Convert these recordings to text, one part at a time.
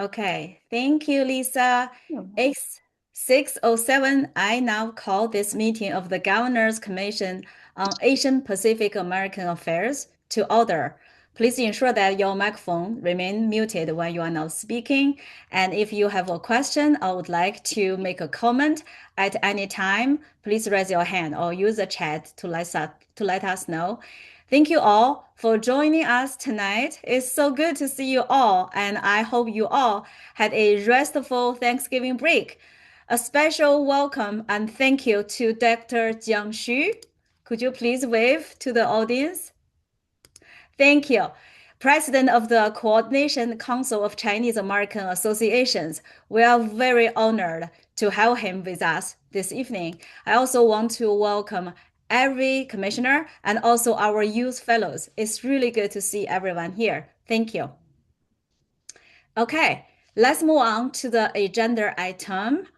Okay, thank you, Lisa. It's 6:07. I now call this meeting of the Governors Commission on Asian Pacific American Affairs to order. Please ensure that your microphone remain muted when you are not speaking. And if you have a question or would like to make a comment at any time, please raise your hand or use the chat to let us know. Thank you all for joining us tonight. It's so good to see you all, and I hope you all had a restful Thanksgiving break. A special welcome and thank you to Dr. Jiang Xu. Could you please wave to the audience? Thank you. President of the Coordination Council of Chinese American Associations. We are very honored to have him with us this evening. I also want to welcome every commissioner and also our youth fellows. It's really good to see everyone here. Thank you. Okay, let's move on to the agenda item.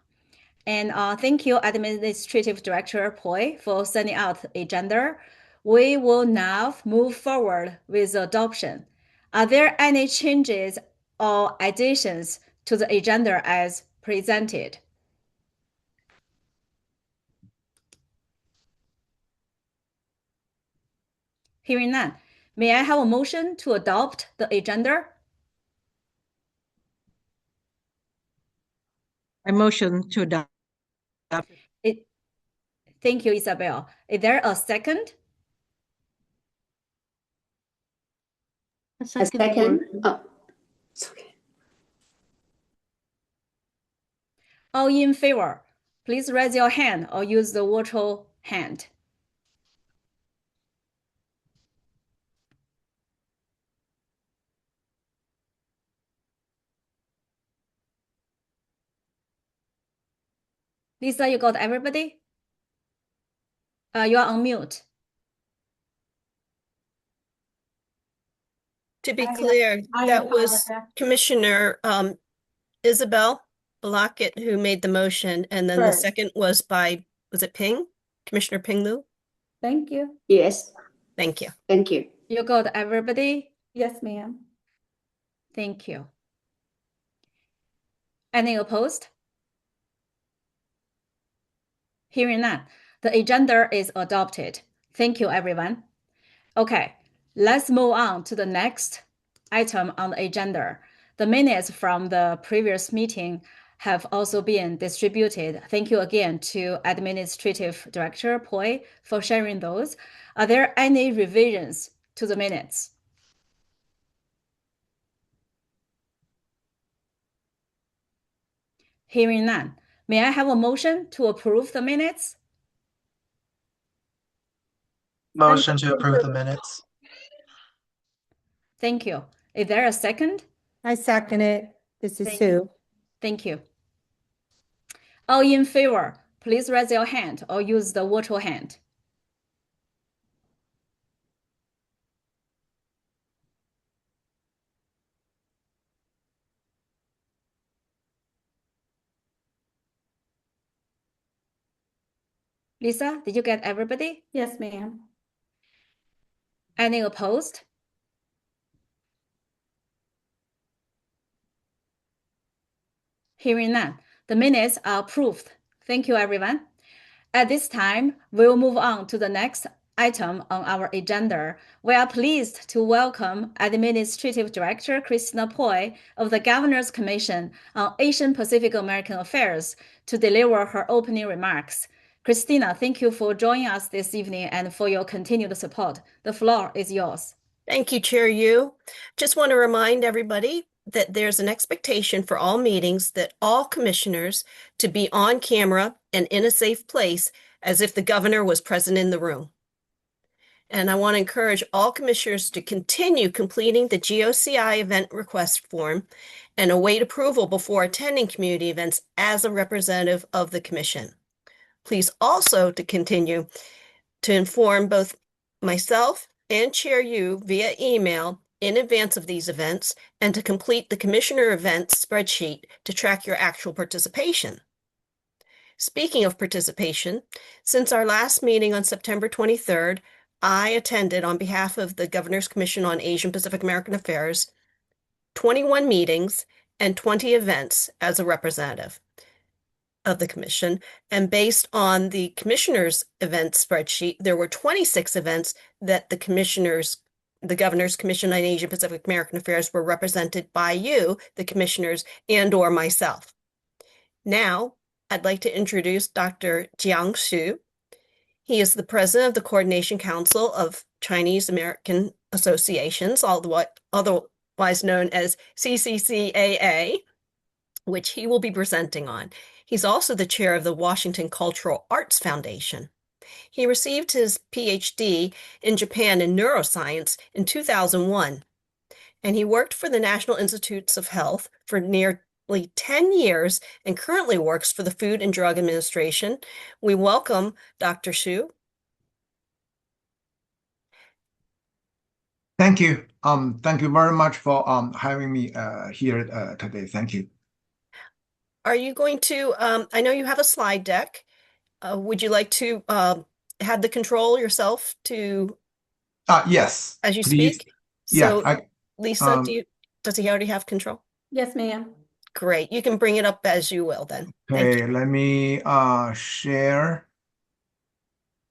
And thank you, Administrative Director Poi, for sending out the agenda. We will now move forward with adoption. Are there any changes or additions to the agenda as presented? Hearing none, may I have a motion to adopt the agenda? I motion to adopt. Thank you, Isabel. Is there a second? A second. Oh, it's okay. All in favor, please raise your hand or use the virtual hand. Lisa, you got everybody? You are on mute. To be clear, that was Commissioner Isabel Blockett who made the motion, and then the second was by, was it Ping? Commissioner Ping Lu? Thank you. Yes. Thank you. Thank you. You got everybody? Yes, ma'am. Thank you. Any opposed? Hearing none, the agenda is adopted. Thank you, everyone. Okay, let's move on to the next item on the agenda. The minutes from the previous meeting have also been distributed. Thank you again to Administrative Director Poi for sharing those. Are there any revisions to the minutes? Hearing none, may I have a motion to approve the minutes? Motion to approve the minutes. Thank you. Is there a second? I second it. This is Thank Sue. Thank you. All in favor, please raise your hand or use the virtual hand. Lisa, did you get everybody? Yes, ma'am. Any opposed? Hearing none, the minutes are approved. Thank you, everyone. At this time, we'll move on to the next item on our agenda. We are pleased to welcome Administrative Director Christina Poi of the Governors Commission on Asian Pacific American Affairs to deliver her opening remarks. Christina, thank you for joining us this evening and for your continued support. The floor is yours. Thank you, Chair Yu. Just want to remind everybody that there's an expectation for all meetings that all commissioners to be on camera and in a safe place as if the governor was present in the room. And I want to encourage all commissioners to continue completing the GOCI event request form and await approval before attending community events as a representative of the commission. Please also to continue to inform both myself and Chair Yu via email in advance of these events and to complete the commissioner events spreadsheet to track your actual participation. Speaking of participation, since our last meeting on September 23rd, I attended on behalf of the Governor's Commission on Asian Pacific American Affairs 21 meetings and 20 events as a representative of the commission. And based on the commissioner's event spreadsheet, there were 26 events that the Governor's Commission on Asian Pacific American Affairs were represented by you, the commissioners, and/or myself. Now, I'd like to introduce Dr. Jiang Xu. He is the president of the Coordination Council of Chinese American Associations, otherwise known as CCCAA, which he will be presenting on. He's also the chair of the Washington Cultural Arts Foundation. He received his PhD in Japan in neuroscience in 2001, and he worked for the National Institutes of Health for nearly 10 years and currently works for the Food and Drug Administration. We welcome Dr. Xu. Thank you. Thank you very much for having me here today. Thank you. Are you going to, I know you have a slide deck. Would you like to have the control yourself to, yes, as you please. speak? Yeah, So, Lisa, does he already have control? Yes, ma'am. Great. You can bring it up as you will then. Thank okay, you. let me share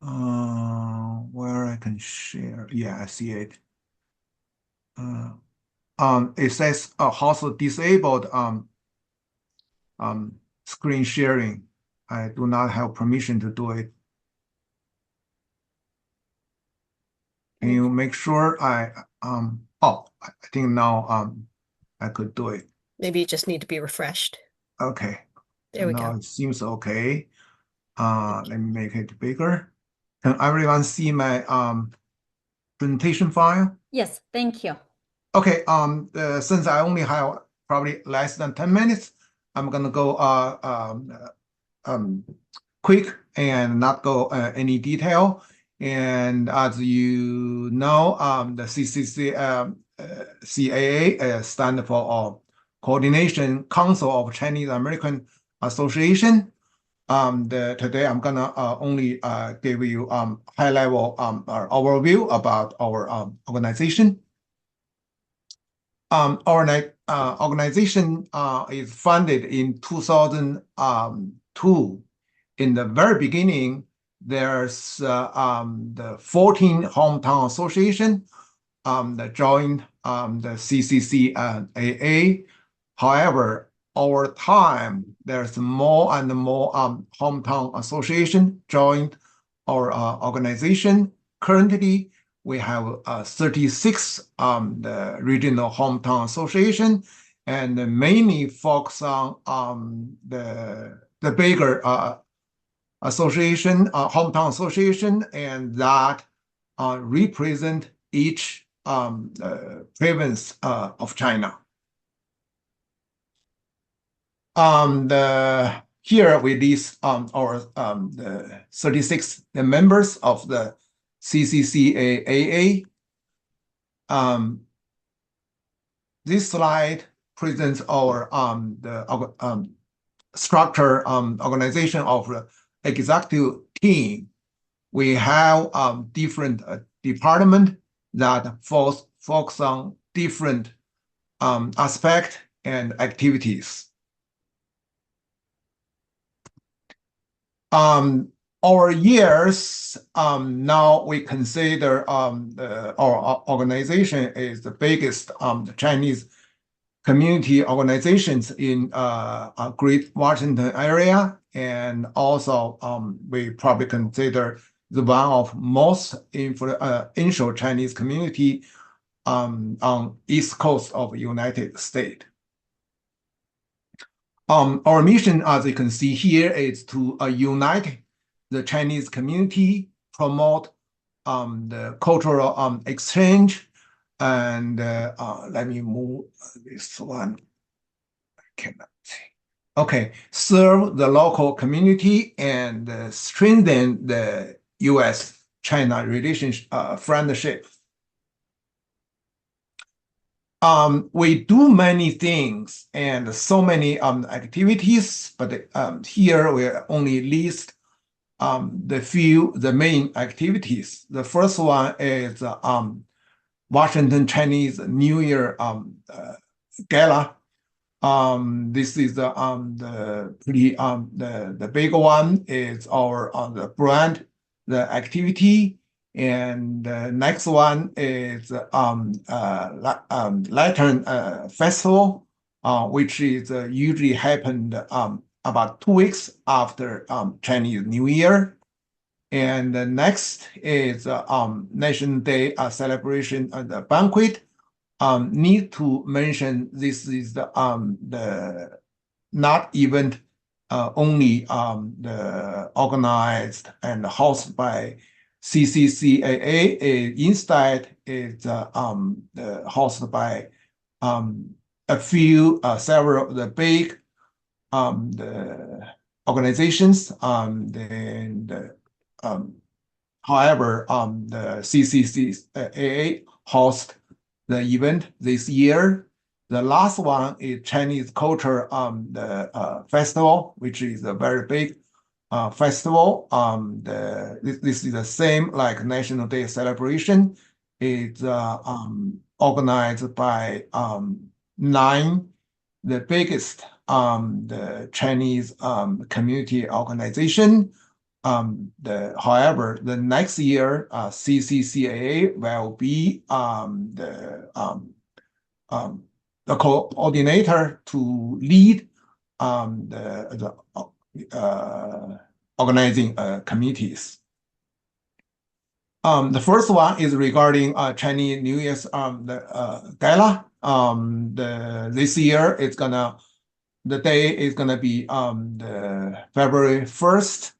where I can share. Yeah, I see it. It says also disabled screen sharing. I do not have permission to do it. Can you make sure I think now I could do it. Maybe you just need to be refreshed. Okay. There we Now go. it seems okay. Let me make it bigger. Can everyone see my presentation file? Yes, thank you. Okay, since I only have probably less than 10 minutes, I'm gonna go quick and not go any detail. And as you know, the CAA stand for Coordination Council of Chinese American Association. Today I'm gonna only give you high level overview about our organization. Our organization is founded in 2002. In the very beginning, there's the 14 hometown association that joined the CCCAA. However, over time, there's more and more hometown association joined our organization. Currently, we have 36 the regional hometown association, and mainly focus on the bigger association, hometown association, and that represent each province of China. Here we list our the 36 members of the CCCAA. This slide presents our the structure organization of the executive team. We have different department that focus on different aspect and activities. Our years, now we consider our organization is the biggest Chinese community organizations in Great Washington area, and also we probably consider the one of most influential Chinese community on East Coast of United States. Our mission, as you can see here, is to unite the Chinese community, promote the cultural exchange, and let me move this one. I cannot see. Okay, serve the local community and strengthen the U.S.-China relationship friendship. We do many things and so many activities, but here we only list the main activities. The first one is Washington Chinese New Year Gala. This is the pretty the big one is our the brand, the activity, and the next one is Lantern Festival, which is usually happened about 2 weeks after Chinese New Year. And the next is National Day celebration the banquet. Need to mention this is the not event only the organized and hosted by CCCAA. Instead, it's the hosted by a few several of the big the organizations. Then the however the CCCAA host the event this year. The last one is Chinese Culture the festival, which is a very big festival. This is the same like National Day celebration. It's organized by 9 the biggest the Chinese community organization. However, the next year, CCCAA will be the coordinator to lead the organizing committees. The first one is regarding Chinese New Year's the gala. This year the day is gonna be the February 1st.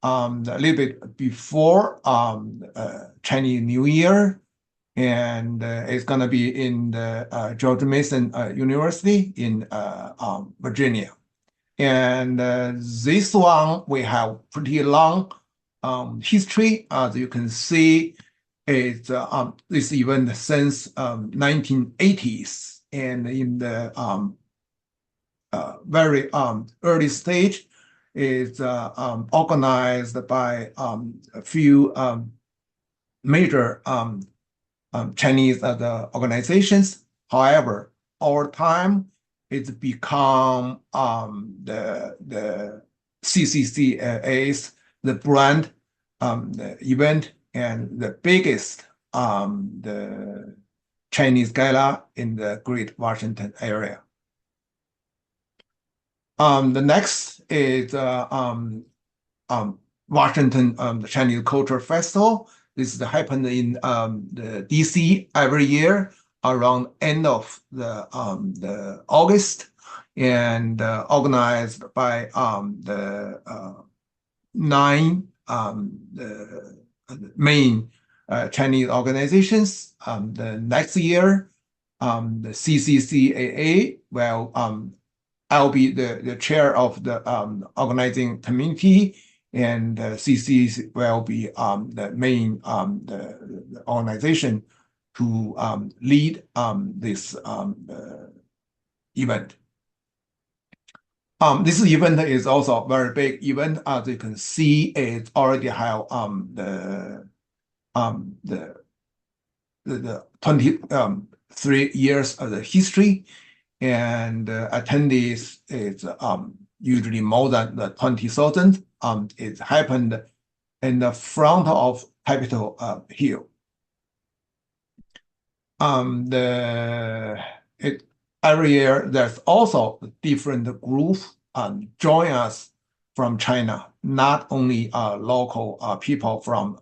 A little bit before Chinese New Year, and it's gonna be in the George Mason University in Virginia. And this one we have pretty long history. As you can see, it's this event since 1980s, and in the very early stage is organized by a few major Chinese the organizations. However, over time, it's become the CCCA's the brand the event and the biggest the Chinese gala in the Great Washington area. The next is Washington the Chinese Culture Festival. This happened in the DC every year around end of the August, and organized by the 9 the main Chinese organizations. The next year, the CCCAA will I'll be the chair of the organizing committee, and CC will be the main the organization to lead this event. This event is also a very big event. As you can see, it already have the 23 years of the history, and attendees is usually more than the 20,000. It happened in the front of Capitol Hill. Every year there's also a different group join us from China, not only local people from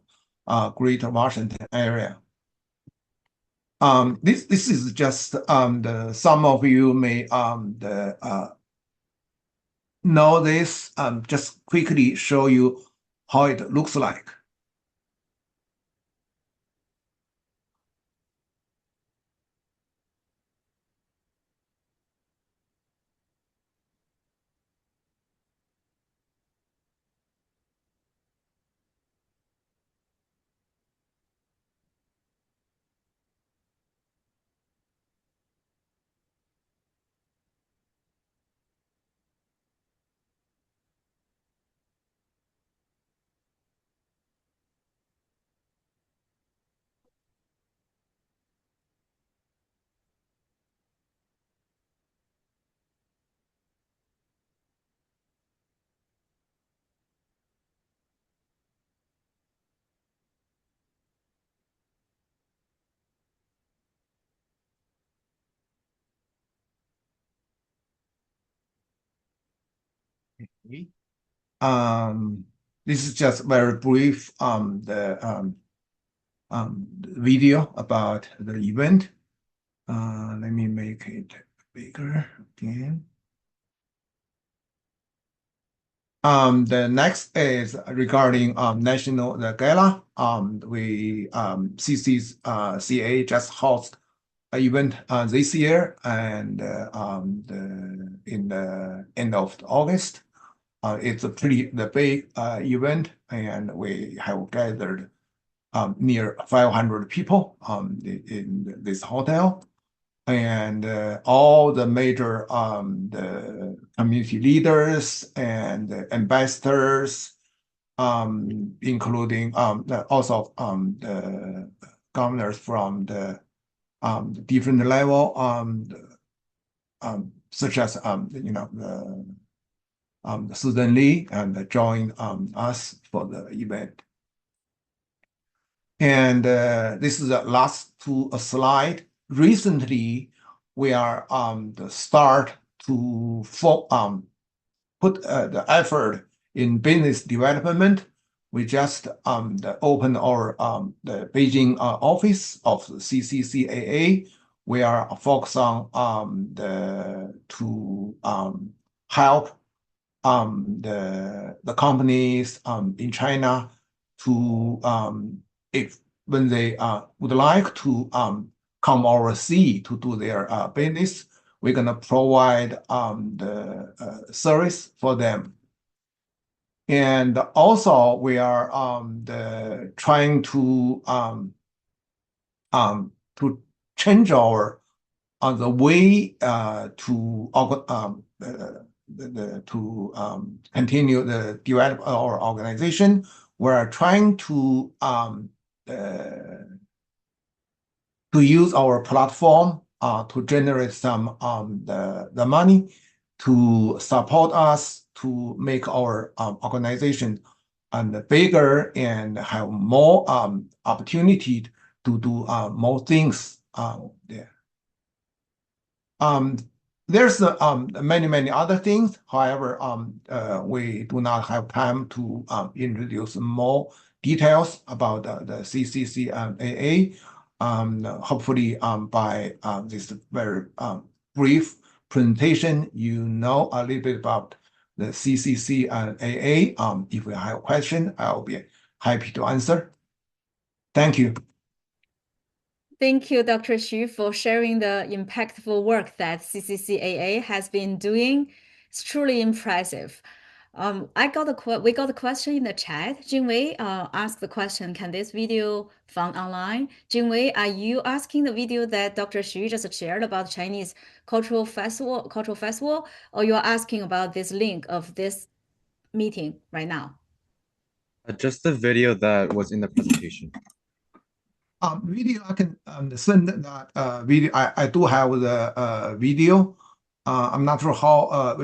Greater Washington area. This is just some of you may know this. Just quickly show you how it looks like. Okay. This is just very brief video about the event. Let me make it bigger again. The next is regarding national the gala. We CCCA just host an event this year and in the end of August. It's a pretty big event, and we have gathered near 500 people in this hotel, and all the major the community leaders and the ambassadors, including also the governors from the different level, such as Susan Lee and joined us for the event. And this is the last slide. Recently, we are the start to put the effort in business development. We just opened our the Beijing office of the CCCAA. We are focused on to help the companies in China to if when they would like to come overseas to do their business, we're gonna provide the service for them. And also we are trying to change our the way to continue the develop our organization. We're trying to use our platform to generate some the money to support us to make our organization bigger and have more opportunity to do more things there. There's many other things. However, we do not have time to introduce more details about the CCCAA. Hopefully, by this very brief presentation, you know a little bit about the CCCAA. If you have a question, I'll be happy to answer. Thank you. Thank you, Dr. Xu, for sharing the impactful work that CCCAA has been doing. It's truly impressive. We got a question in the chat. Jinwei asked the question, can this video found online? Jinwei, are you asking the video that Dr. Xu just shared about Chinese cultural festival, or you're asking about this link of this meeting right now? Just the video that was in the presentation. Video, I can send that video. I do have the video. I'm not sure how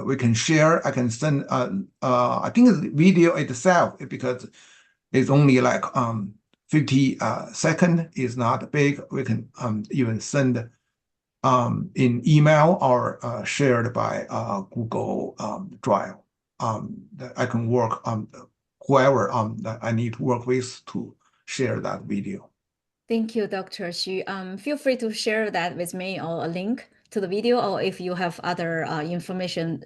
we can share. I can send. I think the video itself, because it's only like 50 seconds, is not big. We can even send in email or shared by Google Drive. I can work on whoever that I need to work with to share that video. Thank you, Dr. Xu. Feel free to share that with me or a link to the video, or if you have other informative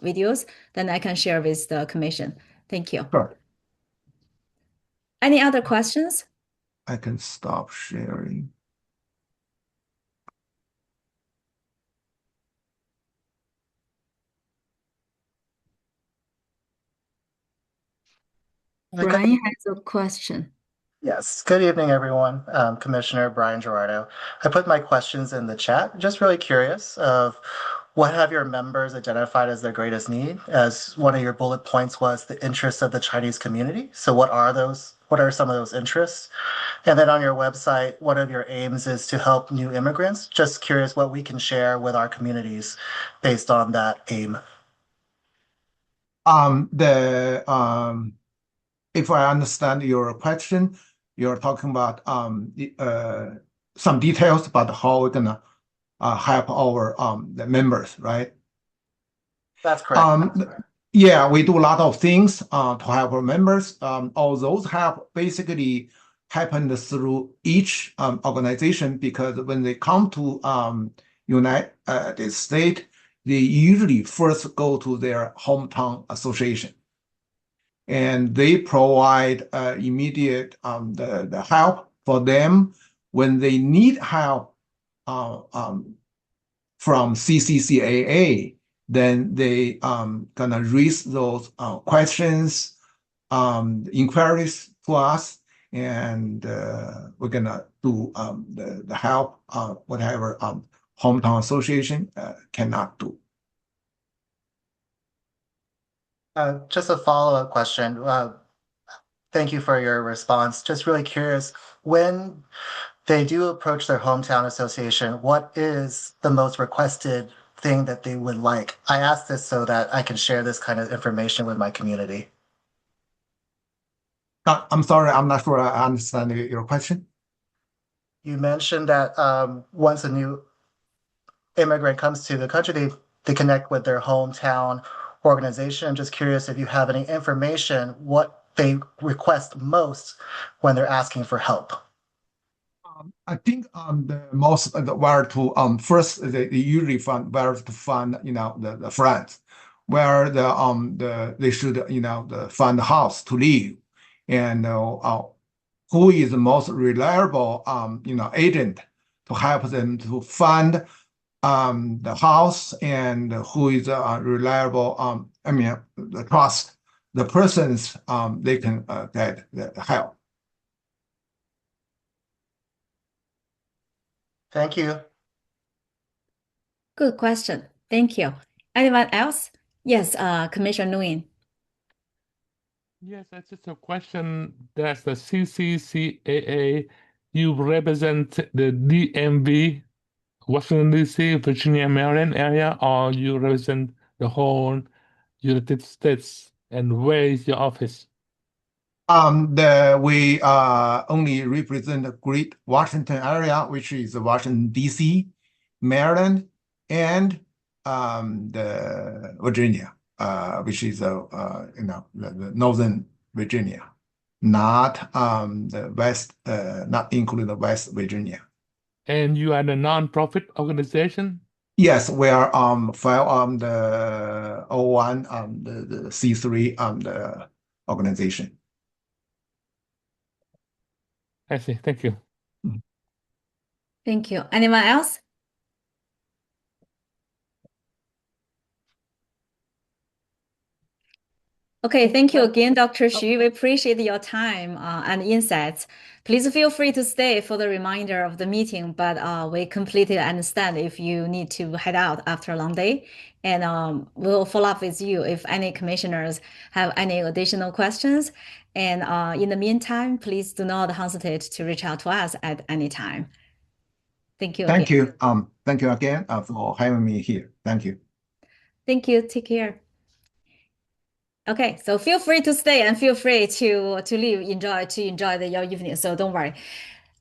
videos, then I can share with the commission. Thank you. Sure. Any other questions? I can stop sharing. Brian has a question. Yes, good evening, everyone. Commissioner Brian Gerardo. I put my questions in the chat. Just really curious of what have your members identified as their greatest need? As one of your bullet points was the interests of the Chinese community. So what are those? What are some of those interests? And then on your website, one of your aims is to help new immigrants. Just curious what we can share with our communities based on that aim. If I understand your question, you're talking about some details about how we're gonna help our the members, right? That's correct. Yeah, we do a lot of things to help our members. All those help basically happened through each organization because when they come to United States, they usually first go to their hometown association, and they provide immediate the help for them when they need help from CCCAA, then they gonna raise those questions, inquiries to us, and we're gonna do the help whatever hometown association cannot do. Just a follow-up question. Thank you for your response. Just really curious, when they do approach their hometown association, what is the most requested thing that they would like? I ask this so that I can share this kind of information with my community. I'm sorry, I'm not sure I understand your question. You mentioned that once a new immigrant comes to the country, they connect with their hometown organization. I'm just curious if you have any information, what they request most when they're asking for help. I think the most where to first they usually find where to find the friends where they should find a house to live, and who is the most reliable agent to help them to find the house, and who is reliable I mean the trust the persons they can get the help. Thank you. Good question. Thank you. Anyone else? Yes, Commissioner Nguyen. Yes, that's just a question. That's the CCCAA. You represent the DMV, Washington, D.C., Virginia, Maryland area, or you represent the whole United States? And where is your office? We only represent the Great Washington area, which is Washington D.C., Maryland, and the Virginia, which is the Northern Virginia, not the West, not including the West Virginia. And you are a non-profit organization? Yes, we are file on the O1 the C3 the organization. I see. Thank you. Thank you. Anyone else? Okay, thank you again, Dr. Xu. We appreciate your time and insights. Please feel free to stay for the remainder of the meeting, but we completely understand if you need to head out after a long day. And we'll follow up with you if any commissioners have any additional questions. And in the meantime, please do not hesitate to reach out to us at any time. Thank you again. Thank you. Thank you again for having me here. Thank you. Thank you. Take care. Okay, so feel free to stay and feel free to leave, enjoy your evening. So don't worry.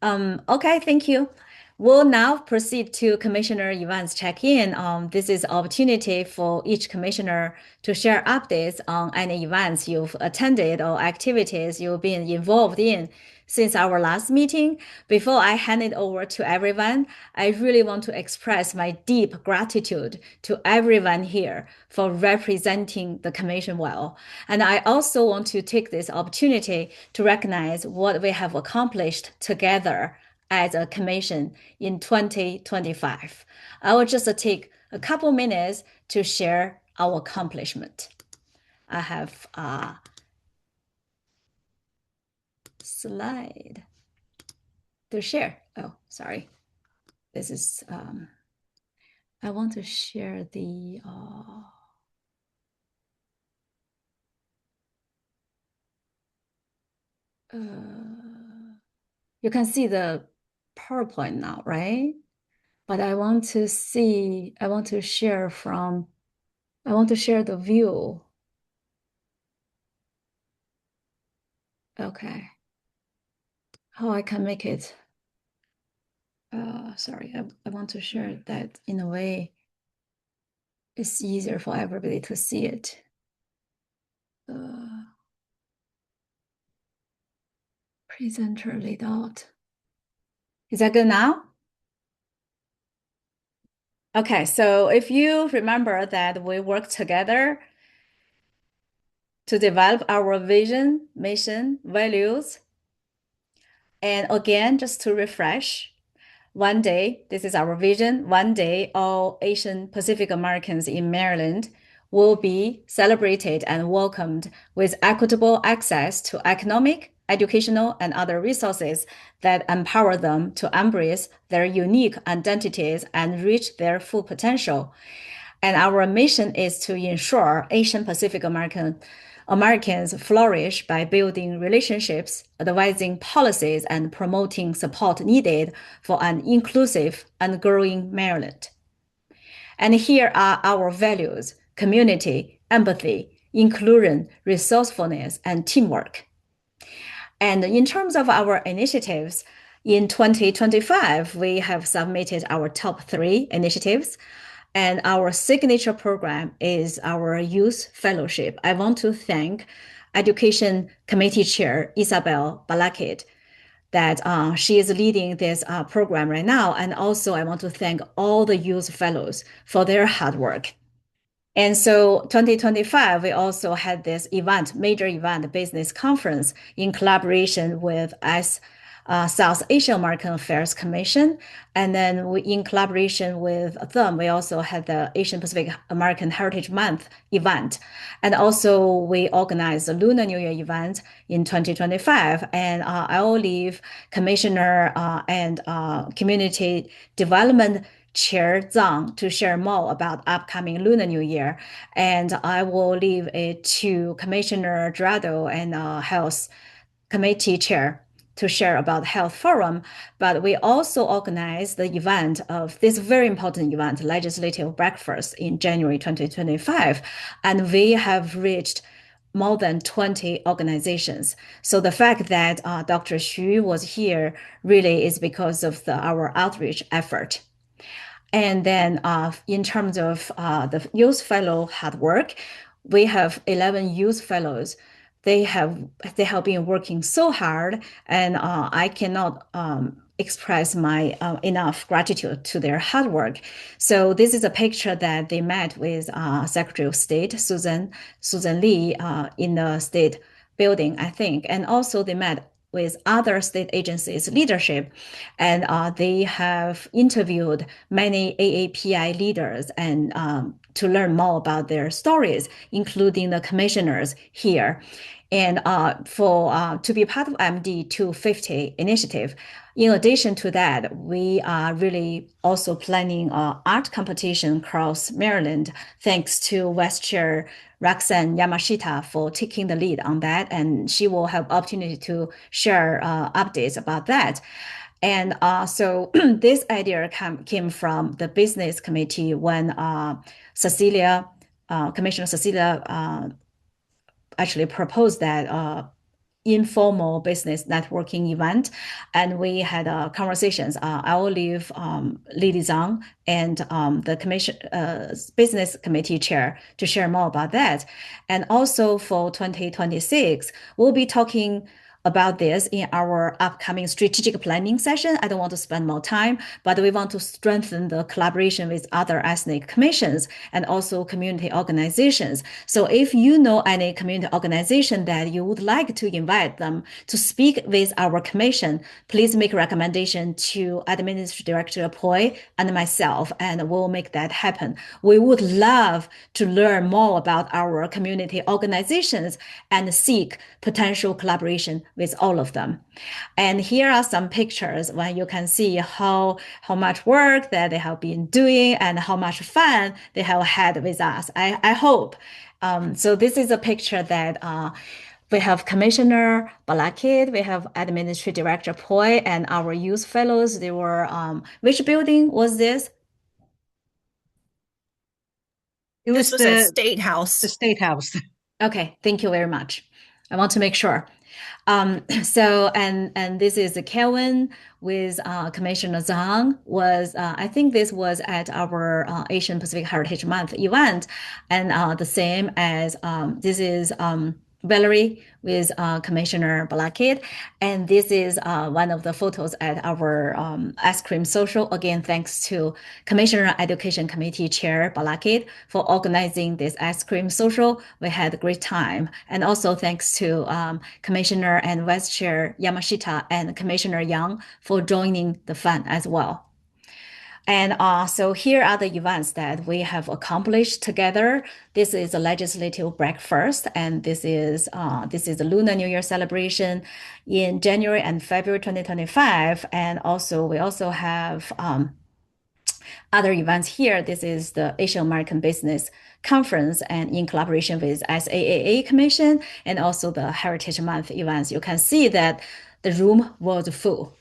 Okay, thank you. We'll now proceed to Commissioner Evans check-in. This is opportunity for each commissioner to share updates on any events you've attended or activities you've been involved in since our last meeting. Before I hand it over to everyone, I really want to express my deep gratitude to everyone here for representing the commission well. And I also want to take this opportunity to recognize what we have accomplished together as a commission in 2025. I will just take a couple minutes to share our accomplishment. I have a slide to share. Oh, sorry. This is, I want to share the, you can see the PowerPoint now, right? But I want to share the view. Okay. How I can make it, sorry, I want to share that in a way it's easier for everybody to see it. Presenter layout. Is that good now? Okay, so if you remember that we worked together to develop our vision, mission, values, and again, just to refresh, one day, this is our vision, one day all Asian Pacific Americans in Maryland will be celebrated and welcomed with equitable access to economic, educational, and other resources that empower them to embrace their unique identities and reach their full potential. And our mission is to ensure Asian Pacific Americans flourish by building relationships, advising policies, and promoting support needed for an inclusive and growing Maryland. And here are our values: community, empathy, inclusion, resourcefulness, and teamwork. And in terms of our initiatives, in 2025, we have submitted our top 3 initiatives. And our signature program is our youth fellowship. I want to thank Education Committee Chair Isabel Balakid that she is leading this program right now. And also I want to thank all the youth fellows for their hard work. And so 2025, we also had this event, major event, business conference in collaboration with South Asia American Affairs Commission. And then in collaboration with them, we also had the Asian Pacific American Heritage Month event. And also we organized the Lunar New Year event in 2025. And I will leave Commissioner and Community Development Chair Zhang to share more about upcoming Lunar New Year. And I will leave it to Commissioner Dorado and Health Committee Chair to share about Health Forum. But we also organized the event of this very important event, Legislative Breakfast in January 2025. And we have reached more than 20 organizations. So the fact that Dr. Xu was here really is because of our outreach effort. And then in terms of the youth fellow hard work, we have 11 youth fellows. They have been working so hard, and I cannot express my enough gratitude to their hard work. So this is a picture that they met with Secretary of State Susan Lee in the state building, I think, and also they met with other state agencies leadership, and they have interviewed many AAPI leaders and to learn more about their stories, including the commissioners here. And to be part of MD 250 initiative, in addition to that, we are really also planning an art competition across Maryland, thanks to Vice Chair Roxanne Yamashita for taking the lead on that. And she will have opportunity to share updates about that. And so this idea came from the business committee when Commissioner Cecilia actually proposed that informal business networking event, and we had conversations. I will leave Lily Zhang and the business committee chair to share more about that. And also for 2026, we'll be talking about this in our upcoming strategic planning session. I don't want to spend more time, but we want to strengthen the collaboration with other ethnic commissions and also community organizations. So if you know any community organization that you would like to invite them to speak with our commission, please make a recommendation to Administrative Director Poi and myself, and we'll make that happen. We would love to learn more about our community organizations and seek potential collaboration with all of them. And here are some pictures where you can see how much work that they have been doing and how much fun they have had with us. I hope. So this is a picture that we have Commissioner Balakid, we have Administrative Director Poi, and our youth fellows. They were, which building was this? It This was at State the House. State House. Okay, thank you very much. I want to make sure. So and this is Kelvin with Commissioner Zhang was I think this was at our Asian Pacific Heritage Month event, and the same as this is Valerie with Commissioner Blackett, and this is one of the photos at our ice cream social. Again, thanks to Commissioner Education Committee Chair Blackett for organizing this ice cream social. We had a great time, and also thanks to Commissioner and Vice Chair Yamashita and Commissioner Yang for joining the fun as well. And so here are the events that we have accomplished together. This is a legislative breakfast, and this is the Lunar New Year celebration in January and February 2025. And also we also have other events here. This is the Asian American Business Conference, and in collaboration with SAAA Commission and also the Heritage Month events. You can see that the room was full.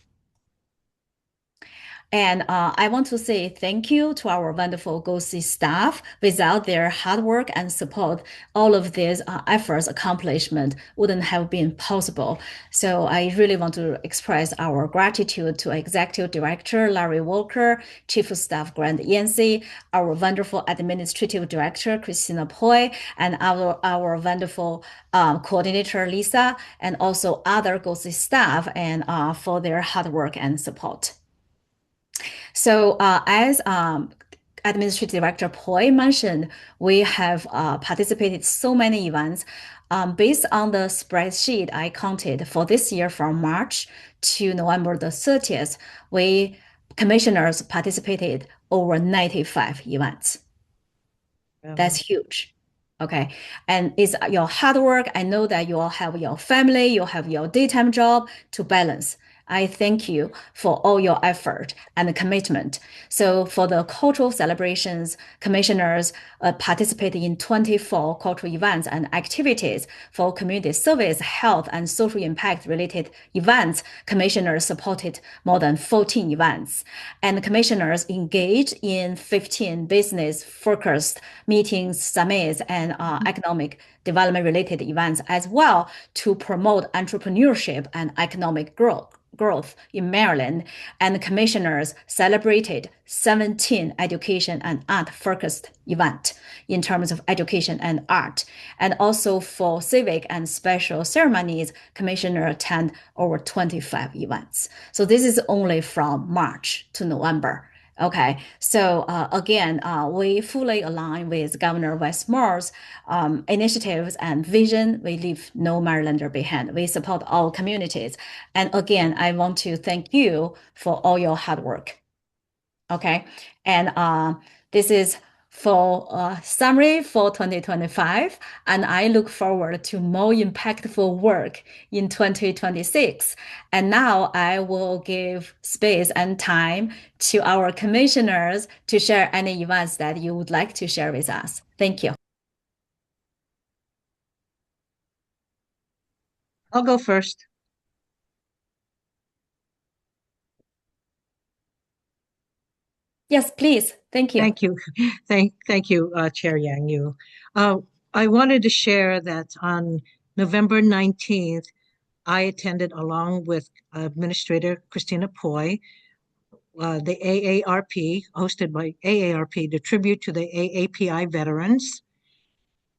And I want to say thank you to our wonderful GoSee staff. Without their hard work and support, all of these efforts, accomplishment wouldn't have been possible. So I really want to express our gratitude to Executive Director Larry Walker, Chief of Staff Grant Yancey, our wonderful Administrative Director Christina Poi, and our wonderful coordinator Lisa, and also other GoSee staff and for their hard work and support. So as Administrative Director Poi mentioned, we have participated so many events. Based on the spreadsheet I counted for this year from March to November the 30th, we commissioners participated over 95 events. That's huge. Okay. And it's your hard work. I know that you all have your family, you have your daytime job to balance. I thank you for all your effort and commitment. So for the cultural celebrations, commissioners participated in 24 cultural events and activities. For community service, health, and social impact related events, commissioners supported more than 14 events. And commissioners engaged in 15 business-focused meetings, summits, and economic development related events as well to promote entrepreneurship and economic growth in Maryland, and commissioners celebrated 17 education and art focused events in terms of education and art. And also for civic and special ceremonies, commissioner attend over 25 events. So this is only from March to November. Okay, so again, we fully align with Governor Westmore's initiatives and vision. We leave no Marylander behind. We support all communities. And again, I want to thank you for all your hard work. Okay, and this is for summary for 2025, and I look forward to more impactful work in 2026. And now I will give space and time to our commissioners to share any events that you would like to share with us. Thank you. I'll go first. Yes, please. Thank you. Thank you. Thank you, Chair Yang Yu. I wanted to share that on November 19th, I attended along with Administrator Christina Poi, the AARP, hosted by AARP, the tribute to the API veterans.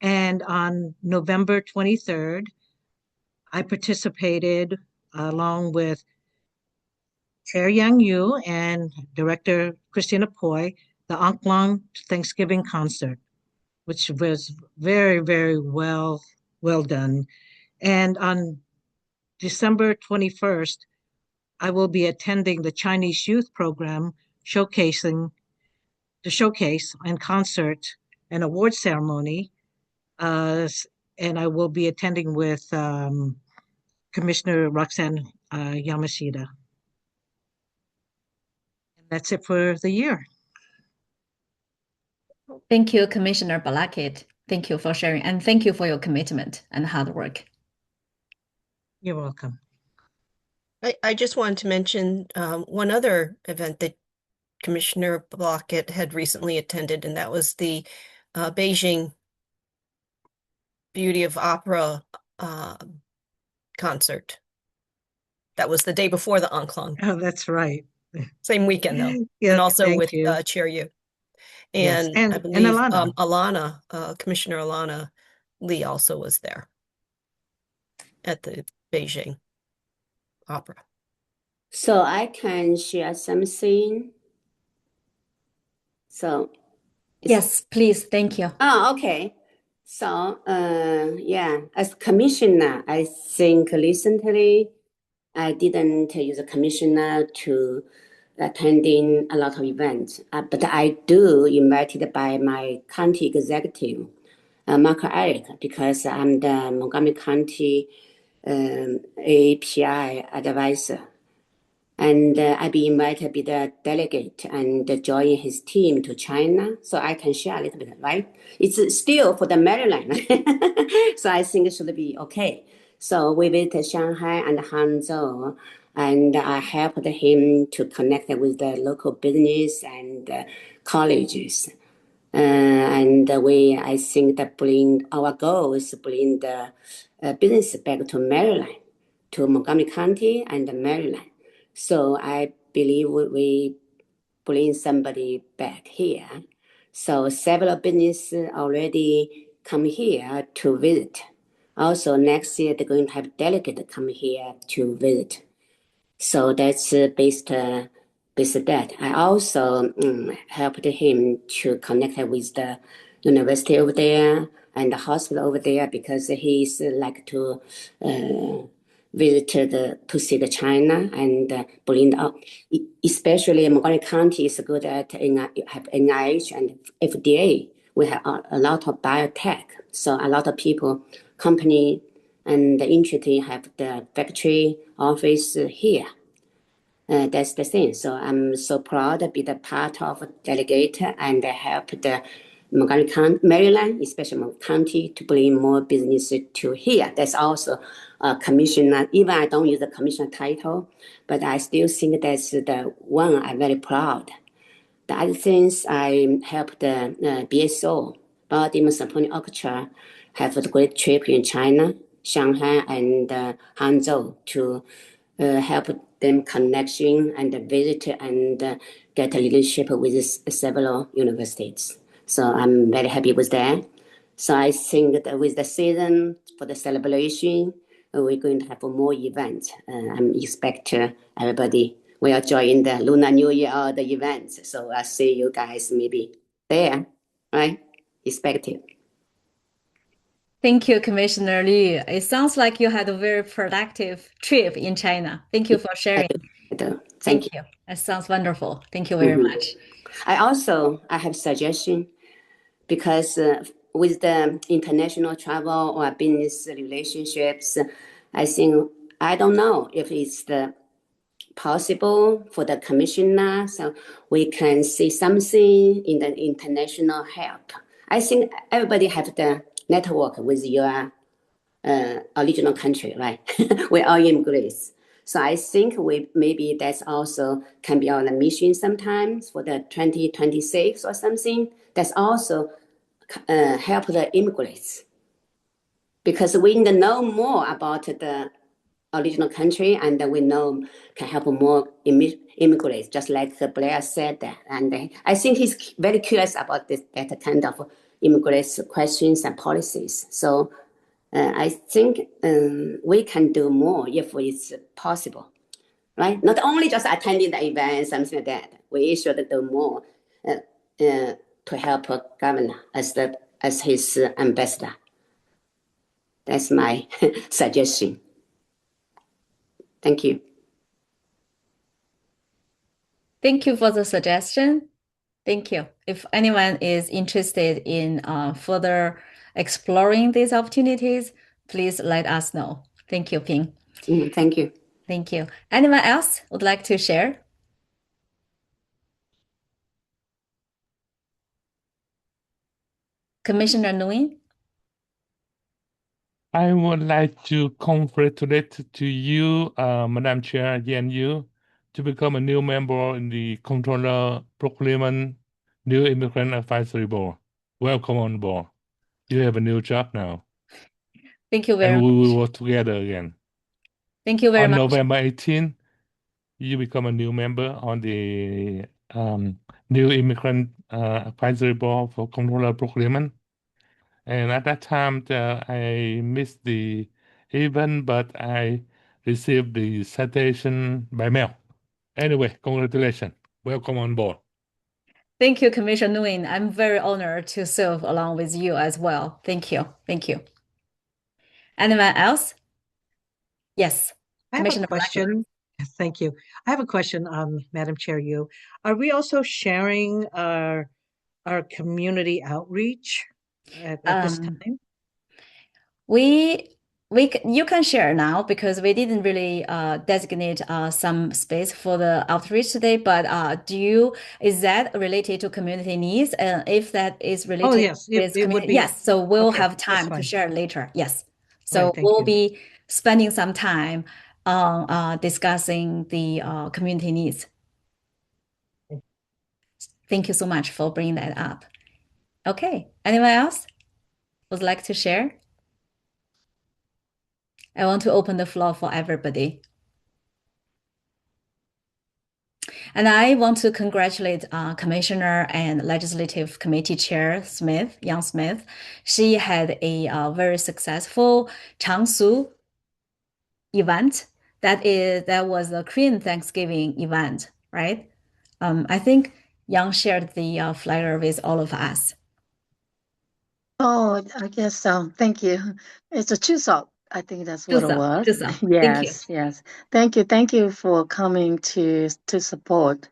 And on November 23rd, I participated along with Chair Yang Yu and Director Christina Poi, the Angklong Thanksgiving concert, which was very, very well done. And on December 21st, I will be attending the Chinese Youth Program showcasing the showcase and concert and award ceremony. And I will be attending with Commissioner Roxanne Yamashita. That's it for the year. Thank you, Commissioner Blackett. Thank you for sharing, and thank you for your commitment and hard work. You're welcome. I just wanted to mention one other event that Commissioner Blackett had recently attended, and that was the Beijing Beauty of Opera concert. That was the day before the Anklong. Oh, that's right. Same weekend though. Yeah, And also thank with you. Chair Yu. Yes, And I and believe Alana. Alana, Commissioner Alana Lee also was there at the Beijing Opera. So I can share something. So Yes, please. Thank you. okay. So yeah, as commissioner, I think recently I didn't use a commissioner to attending a lot of events, but I do invited by my county executive, Mark Eric, because I'm the Montgomery County API advisor. And I be invited to be the delegate and join his team to China, so I can share a little bit, right? It's still for the Maryland, so I think it should be okay. So we visit Shanghai and Hangzhou, and I helped him to connect with the local business and colleges. And I think that our goal is to bring the business back to Maryland, to Montgomery County and Maryland. So I believe we bring somebody back here. So several businesses already come here to visit. Also next year they're going to have delegates come here to visit. So that's based that. I also helped him to connect with the university over there and the hospital over there because he's like to to see the China and bring up, especially Montgomery County is good at have NIH and FDA. We have a lot of biotech, so a lot of people, company, and interested have the factory office here. That's the thing. So I'm so proud to be the part of delegate and help the Montgomery County, Maryland, especially Montgomery County, to bring more business to here. That's also a commissioner. Even I don't use the commissioner title, but I still think that's the one I'm very proud. The other things I helped the BSO, Biodemon Symphony Orchestra, have a great trip in China, Shanghai and Hangzhou to help them connection and visit and get a relationship with several universities. So I'm very happy with that. So I think that with the season for the celebration, we're going to have more events. I'm expect everybody will join the Lunar New Year or the events. So I'll see you guys maybe there, right? Expect it. Thank you, Commissioner Lee. It sounds like you had a very productive trip in China. Thank you for sharing. Thank you. That sounds wonderful. Thank you very much. I have suggestion because with the international travel or business relationships, I don't know if it's possible for the commissioner, so we can see something in the international help. I think everybody have the network with your original country, right? We all immigrants. So I think maybe that's also can be on a mission sometimes for the 2026 or something. That's also help the immigrants because we need to know more about the original country and we know can help more immigrants, just like Blair said that. And I think he's very curious about that kind of immigrants questions and policies. So I think we can do more if it's possible, right? Not only just attending the event, something like that. We should do more to help governor as his ambassador. That's my suggestion. Thank you. Thank you for the suggestion. Thank you. If anyone is interested in further exploring these opportunities, please let us know. Thank you, Ping. Thank you. Thank you. Anyone else would like to share? Commissioner Nguyen? I would like to congratulate to you, Madam Chair Yan Yu, to become a new member in the Controller Procurement New Immigrant Advisory Board. Welcome on board. You have a new job now. Thank you very And much. we will work together again. Thank you very On much. November 18, you become a new member on the new immigrant advisory board for controller procurement. And at that time, I missed the event, but I received the citation by mail. Anyway, congratulations. Welcome on board. Thank you, Commissioner Nguyen. I'm very honored to serve along with you as well. Thank you. Thank you. Anyone else? Yes, I have a Commissioner Blanchard. question. Thank you. I have a question, Madam Chair. Are we also sharing our community outreach at this Um, time? you can share now because we didn't really designate some space for the outreach today. But is that related to community needs? And if that is Oh, related yes, with it would community, be. yes. So we'll Okay, have that's time to fine. share later. Yes. All right, So thank we'll you. be spending some time on discussing the community needs. Thank you so much for bringing that up. Okay. Anyone else would like to share? I want to open the floor for everybody. And I want to congratulate Commissioner and Legislative Committee Chair Smith, Young Smith. She had a very successful Changsu event. That was a Korean Thanksgiving event, right? I think Young shared the flyer with all of us. Oh, I guess so. Thank you. It's a Chuseok. I think that's what it was. Chuseok. Thank you. Yes, yes. Thank you. Thank you for coming to support.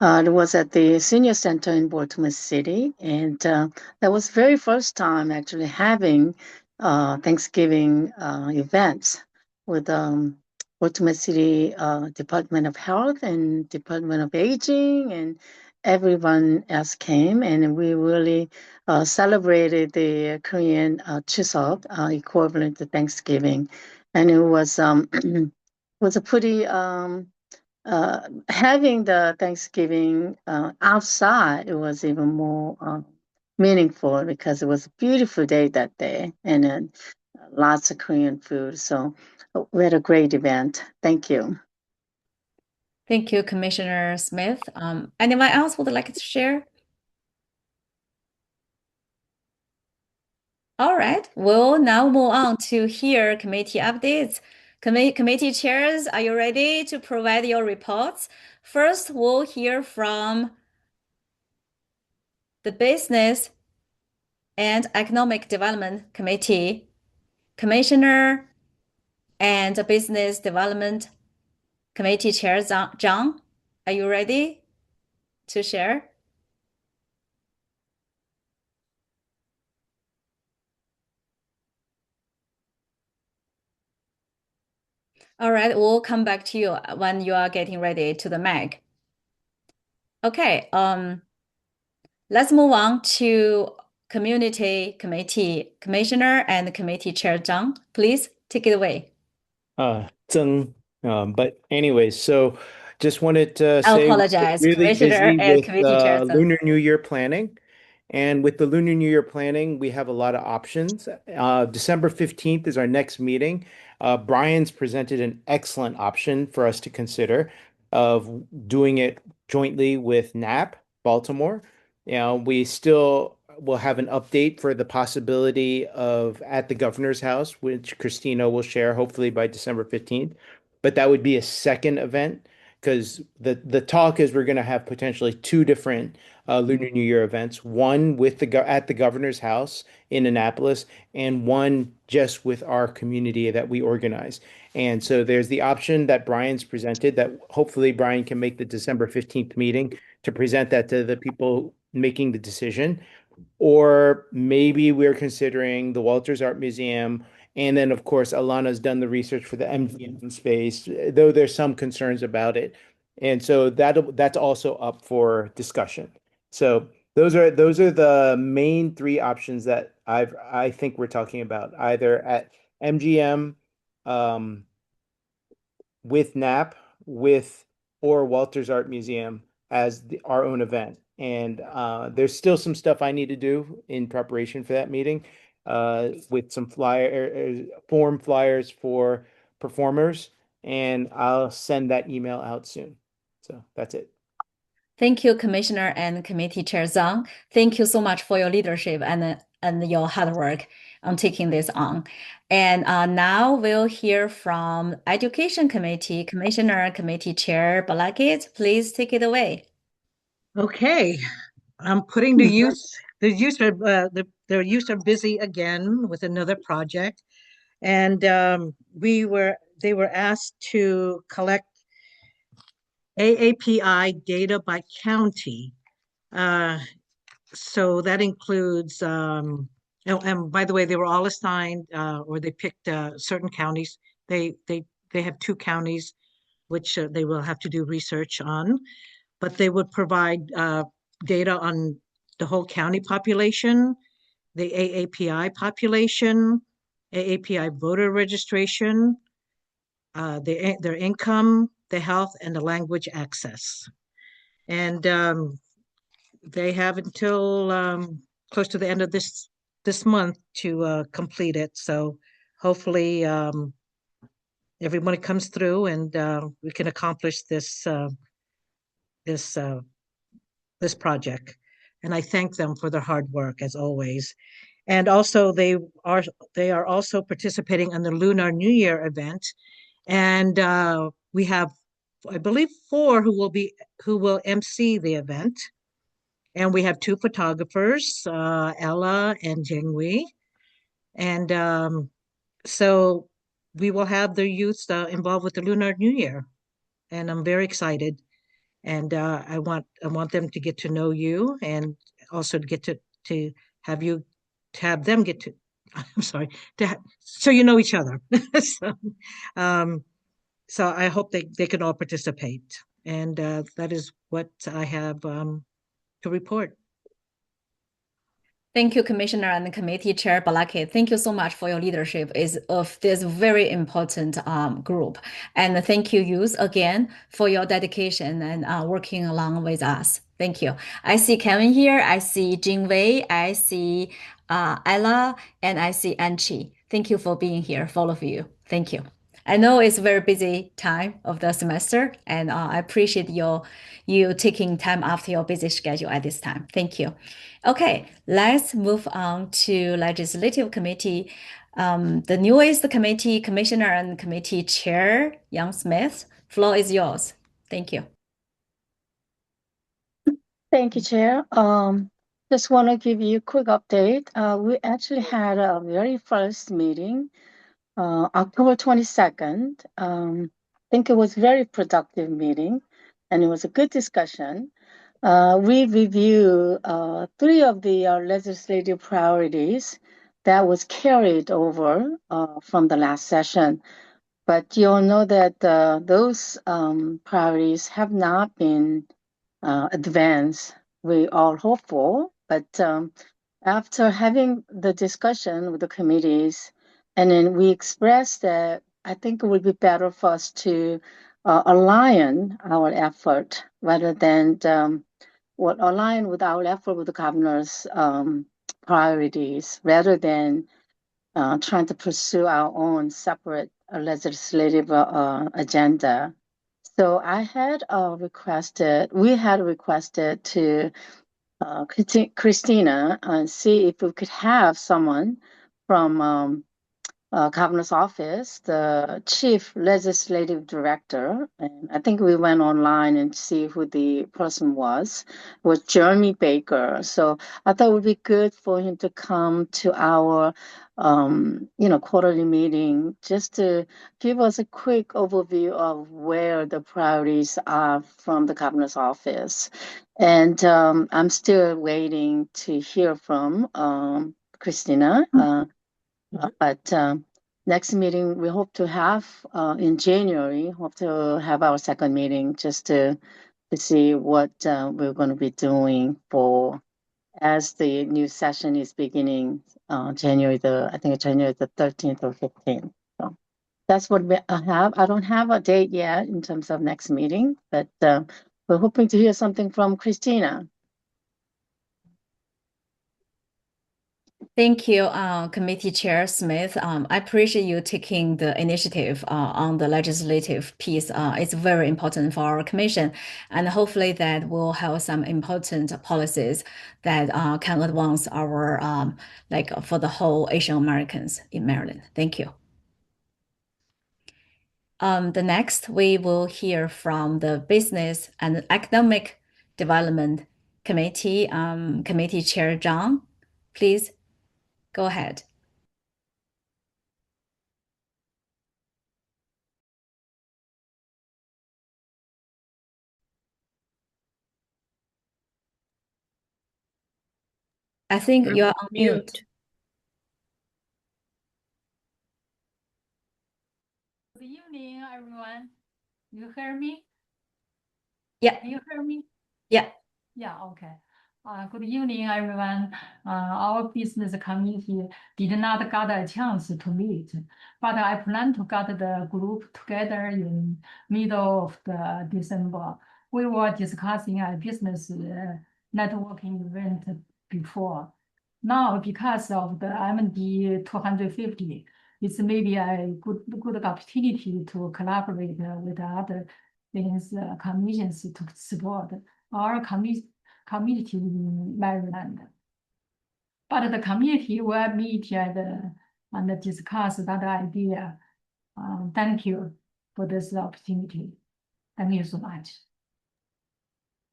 It was at the senior center in Baltimore City, and that was very first time actually having Thanksgiving events with Baltimore City Department of Health and Department of Aging, and everyone else came, and we really celebrated the Korean Chuseok, equivalent to Thanksgiving, and it was was a pretty having the Thanksgiving outside. It was even more meaningful because it was a beautiful day that day, and then lots of Korean food. So we had a great event. Thank you. Thank you, Commissioner Smith. Anyone else would like to share? All right, we'll now move on to hear committee updates. Committee chairs, are you ready to provide your reports? First, we'll hear from the Business and Economic Development Committee, Commissioner and Business Development Committee Chair Zhang. Are you ready to share? All right, we'll come back to you when you are getting ready to the mic. Okay, let's move on to Community Committee Commissioner and Committee Chair Zhang. Please take it away. Zeng. But anyways, so just wanted to I say we're apologize, really Commissioner busy and with Committee Chair Zhang. Lunar New Year planning. And with the Lunar New Year planning, we have a lot of options. December 15th is our next meeting. Brian's presented an excellent option for us to consider of doing it jointly with NAP, Baltimore. We still will have an update for the possibility of at the governor's house, which Christina will share hopefully by December 15th. But that would be a second event because the talk is we're going to have potentially two different Lunar New Year events, one with at the governor's house in Annapolis, and one just with our community that we organize. And so there's the option that Brian's presented that hopefully Brian can make the December 15th meeting to present that to the people making the decision. Or maybe we're considering the Walters Art Museum. And then, of course, Alana's done the research for the MGM space, though there's some concerns about it. And so that's also up for discussion. So those are the main three options that I think we're talking about, either at MGM, with NAP, with or Walters Art Museum as our own event. And there's still some stuff I need to do in preparation for that meeting, with some form flyers for performers and I'll send that email out soon. So that's it. Thank you, Commissioner and Committee Chair Zhang. Thank you so much for your leadership and your hard work on taking this on. And now we'll hear from Education Committee, Commissioner and Committee Chair Balakit. Please take it away. Okay, I'm putting the youth. The youth are busy again with another project, and they were asked to collect AAPI data by county. So that includes, and by the way, they were all assigned, or they picked certain counties. They have two counties which they will have to do research on, but they would provide data on the whole county population, the AAPI population, AAPI voter registration, their income, the health, and the language access. And they have until close to the end of this month to complete it. So hopefully everybody comes through and we can accomplish this this project. And I thank them for their hard work as always. And also they are also participating in the Lunar New Year event. And we have, I believe, 4 who will MC the event. And we have 2 photographers, Ella and Jingwei. And so we will have the youth involved with the Lunar New Year. And I'm very excited. And I want them to get to know you, and also to get to have you to have them get to I'm sorry so you know each other. so, so I hope they can all participate, and that is what I have to report. Thank you, Commissioner and Committee Chair Balakit. Thank you so much for your leadership of this very important group. And thank you, youth, again, for your dedication and working along with us. Thank you. I see Kevin here. I see Jingwei. I see Ella. And I see Anchi. Thank you for being here, for all of you. Thank you. I know it's a very busy time of the semester, and I appreciate you taking time after your busy schedule at this time. Thank you. Okay, let's move on to Legislative Committee. The newest committee, Commissioner and Committee Chair, Young Smith. Floor is yours. Thank you. Thank you, Chair. Just want to give you a quick update. We actually had a very first meeting, October 22nd. I think it was a very productive meeting, and it was a good discussion. We reviewed 3 of the legislative priorities that was carried over from the last session. But you'll know that those priorities have not been advanced. We all hope for, but after having the discussion with the committees, and then we expressed that I think it would be better for us to align our effort rather than align with our effort with the governor's priorities rather than trying to pursue our own separate legislative agenda. So we had requested to Christina and see if we could have someone from governor's office, the chief legislative director, and I think we went online and see who the person was Jeremy Baker. So I thought it would be good for him to come to our, quarterly meeting just to give us a quick overview of where the priorities are from the governor's office. And I'm still waiting to hear from Christina. But next meeting we hope to have in January. Hope to have our second meeting just to see what we're going to be doing for as the new session is beginning January the 13th or 15th. So that's what I have. I don't have a date yet in terms of next meeting, but we're hoping to hear something from Christina. Thank you, Committee Chair Smith. I appreciate you taking the initiative on the legislative piece. It's very important for our commission, and hopefully that will have some important policies that can advance our like for the whole Asian Americans in Maryland. Thank you. The next we will hear from the Business and Academic Development Committee, Committee Chair Zhang. Please go ahead. I think you are on mute. Good evening, everyone. You hear me? Yeah. You hear me? Yeah. Yeah, okay. Good evening, everyone. Our business committee did not get a chance to meet, but I plan to get the group together in middle of the December. We were discussing a business networking event before. Now, because of the MD 250, it's maybe a good opportunity to collaborate with other things, commissions to support our community in Maryland. But the community will meet and discuss that idea. Thank you for this opportunity. Thank you so much.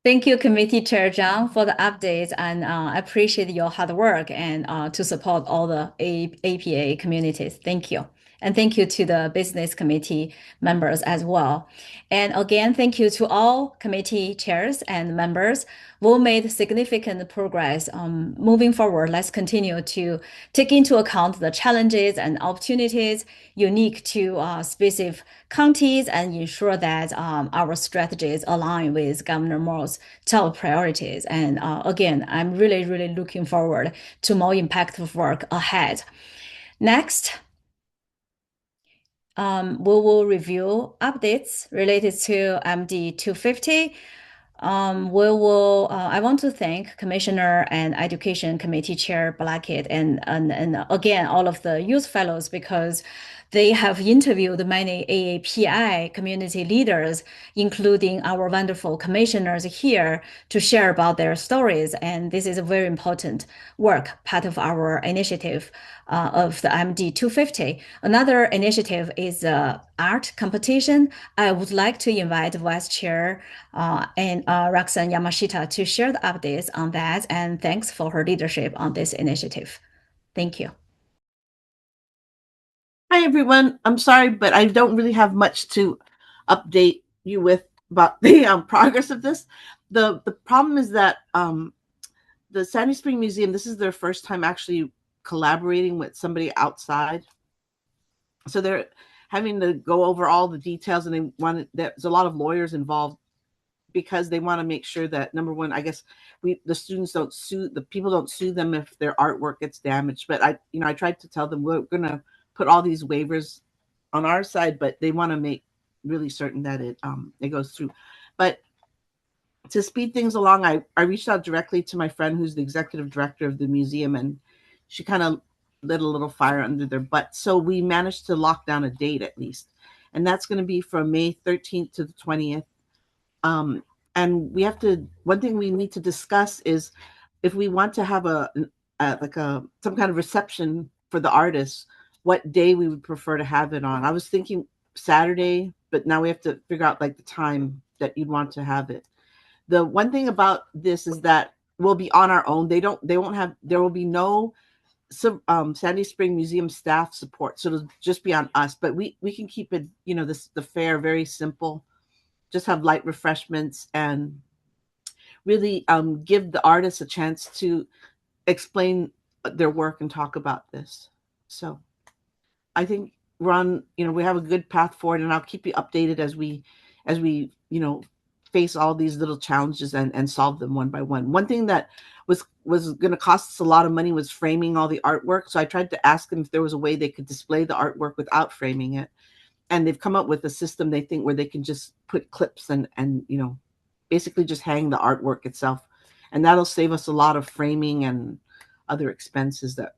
Thank you, Committee Chair Zhang, for the updates, and I appreciate your hard work and to support all the APA communities. Thank you. And thank you to the Business Committee members as well. And again, thank you to all committee chairs and members who made significant progress. Moving forward, let's continue to take into account the challenges and opportunities unique to specific counties and ensure that our strategies align with Governor Moore's top priorities. And again, I'm really, really looking forward to more impactful work ahead. Next, we will review updates related to MD 250. I want to thank Commissioner and Education Committee Chair Blackett and again all of the youth fellows because they have interviewed many AAPI community leaders, including our wonderful commissioners here, to share about their stories. And this is a very important work, part of our initiative of the MD 250. Another initiative is art competition. I would like to invite Vice Chair and Roxanne Yamashita to share the updates on that. And thanks for her leadership on this initiative. Thank you. Hi, everyone. I'm sorry, but I don't really have much to update you with about the progress of this. The problem is that the Sandy Spring Museum, this is their first time actually collaborating with somebody outside. So they're having to go over all the details, and there's a lot of lawyers involved because they want to make sure that, number one, I guess the students don't sue, the people don't sue them if their artwork gets damaged. But I tried to tell them we're going to put all these waivers on our side, but they want to make really certain that it goes through. But to speed things along, I reached out directly to my friend who's the executive director of the museum, and she kind of lit a little fire under their butt. So we managed to lock down a date at least, and that's going to be from May 13th to the 20th. And we have to, one thing we need to discuss is if we want to have some kind of reception for the artists, what day we would prefer to have it on. I was thinking Saturday, but now we have to figure out like the time that you'd want to have it. The one thing about this is that we'll be on our own. There will be no Sandy Spring Museum staff support. So it'll just be on us, but we can keep it, the fair very simple. Just have light refreshments and really give the artists a chance to explain their work and talk about this. So I think we're on, we have a good path forward, and I'll keep you updated as we face all these little challenges and solve them one by one. One thing that was going to cost us a lot of money was framing all the artwork. So I tried to ask them if there was a way they could display the artwork without framing it. And they've come up with a system, they think, where they can just put clips and basically just hang the artwork itself. And that'll save us a lot of framing and other expenses that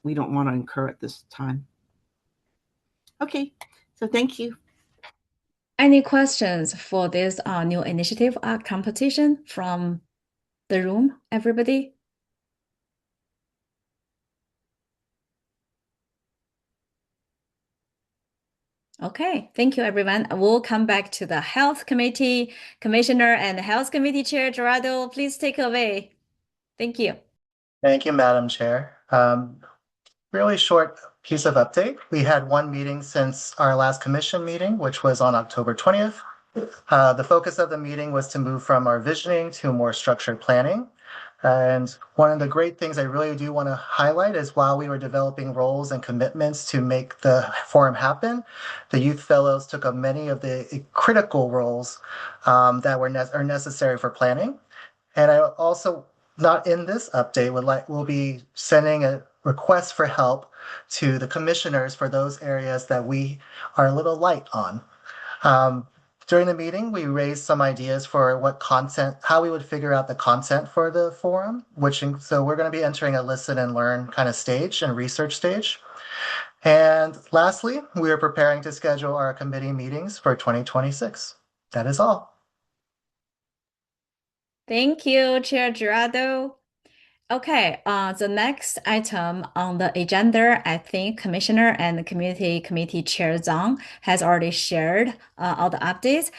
we don't want to incur at this time. Okay, so thank you. Any questions for this new initiative art competition from the room, everybody? Okay, thank you, everyone. We'll come back to the Health Committee Commissioner and Health Committee Chair Gerardo. Please take away. Thank you. Thank you, Madam Chair. Really short piece of update. We had one meeting since our last commission meeting, which was on October 20th. The focus of the meeting was to move from our visioning to more structured planning. And one of the great things I really do want to highlight is while we were developing roles and commitments to make the forum happen, the youth fellows took up many of the critical roles that are necessary for planning. And I also, not in this update, we'll be sending a request for help to the commissioners for those areas that we are a little light on. During the meeting, we raised some ideas for how we would figure out the content for the forum, so we're going to be entering a listen and learn kind of stage and research stage. And lastly, we are preparing to schedule our committee meetings for 2026. That is all. Thank you, Chair Gerardo. Okay, the next item on the agenda, I think Commissioner and Community Committee Chair Zhang has already shared all the updates.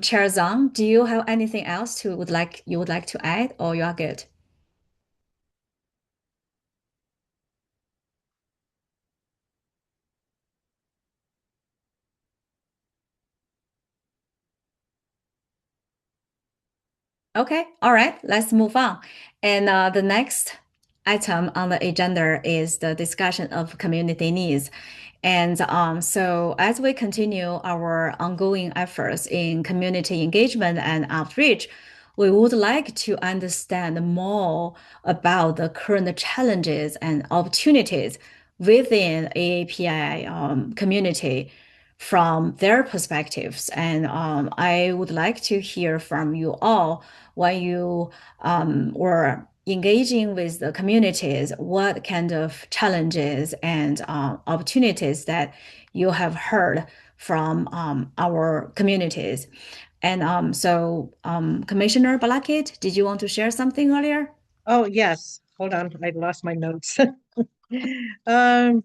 Chair Zhang, do you have anything else you would like to add, or you are good? Okay, all right, let's move on. And the next item on the agenda is the discussion of community needs. And so as we continue our ongoing efforts in community engagement and outreach, we would like to understand more about the current challenges and opportunities within AAPI community from their perspectives. And I would like to hear from you all when you were engaging with the communities, what kind of challenges and opportunities that you have heard from our communities. And so Commissioner Balakit, did you want to share something earlier? Oh, yes. Hold on. I lost my notes. Oh,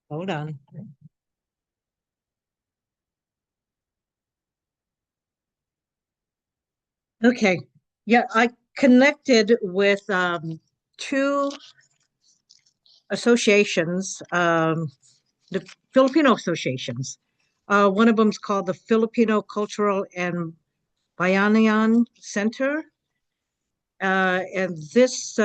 hold on. Okay. Yeah, I connected with two associations, the Filipino associations. One of them is called the Filipino Cultural and Bayanihan Center. And this,